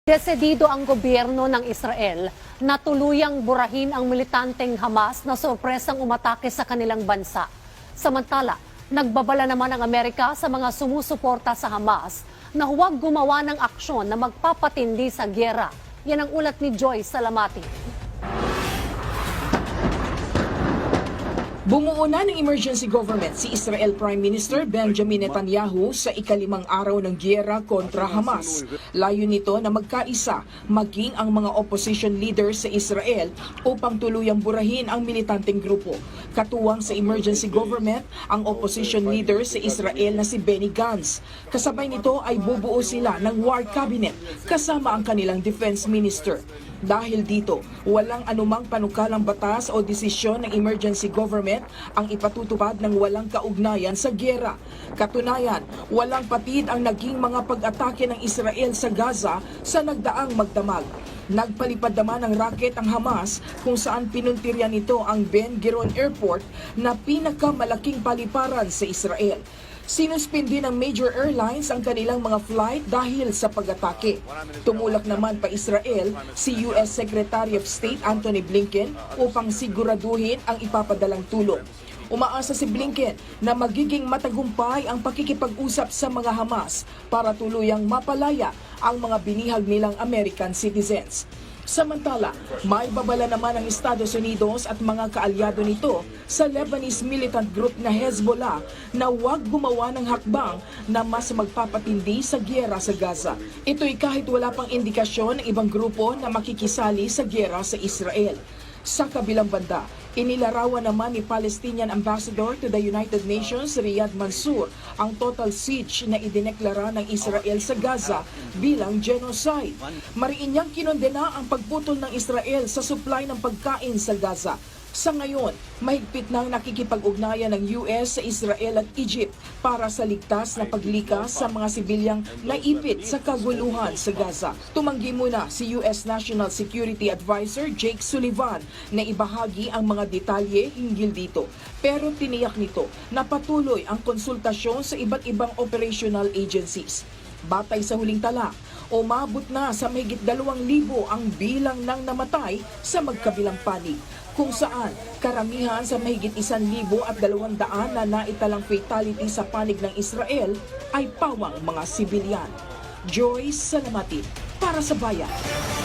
Desidido ang gobyerno ng Israel na tuluyang burahin ang militanteng Hamas na sorpresang umatake sa kanilang bansa. Samantala, nagbabala naman ang Amerika sa mga sumusuporta sa Hamas na huwag gumawa ng aksyon na magpapatindi sa gyera. Yan ang ulat ni Joyce Salamati. Bumuo na ng emergency government si Israel Prime Minister Benjamin Netanyahu sa ikalimang araw ng giyera kontra Hamas. Layo nito na magkaisa maging ang mga opposition leaders sa Israel upang tuluyang burahin ang militanteng grupo. Katuwang sa emergency government ang opposition leader sa Israel na si Benny Gantz. Kasabay nito ay bubuo sila ng war cabinet kasama ang kanilang defense minister. Dahil dito, walang anumang panukalang batas o desisyon ng emergency government ang ipatutupad ng walang kaugnayan sa giyera. Katunayan, walang patid ang naging mga pag-atake ng Israel sa Gaza sa nagdaang magdamag. Nagpalipad naman ng raket ang Hamas kung saan pinuntiryan nito ang Ben Gurion Airport na pinakamalaking paliparan sa Israel. Sinuspindi ng major airlines ang kanilang mga flight dahil sa pag-atake. Tumulak naman pa Israel si US Secretary of State Antony Blinken upang siguraduhin ang ipapadalang tulong. Umaasa si Blinken na magiging matagumpay ang pakikipag-usap sa mga Hamas para tuluyang mapalaya ang mga binihag nilang American citizens. Samantala, may babala naman ang Estados Unidos at mga kaalyado nito sa Lebanese militant group na Hezbollah na huwag gumawa ng hakbang na mas magpapatindi sa giyera sa Gaza. Ito'y kahit wala pang indikasyon ng ibang grupo na makikisali sa giyera sa Israel. Sa kabilang banda, inilarawan naman ni Palestinian Ambassador to the United Nations Riyad Mansour ang total siege na idineklara ng Israel sa Gaza bilang genocide. Mariin niyang kinondena ang pagputol ng Israel sa supply ng pagkain sa Gaza. Sa ngayon, mahigpit nang nakikipag-ugnayan ng US sa Israel at Egypt para sa ligtas na paglikas sa mga sibilyang naipit sa kaguluhan sa Gaza. Tumanggi muna si US National Security Advisor Jake Sullivan na ibahagi ang mga detalye hinggil dito. Pero tiniyak nito na patuloy ang konsultasyon sa iba't ibang operational agencies. Batay sa huling tala, umabot na sa mahigit 2,000 ang bilang ng namatay sa magkabilang panig, kung saan karamihan sa mahigit 1,200 na naitalang fatality sa panig ng Israel ay pawang mga sibilyan. Joyce Salamati para sa Bayan.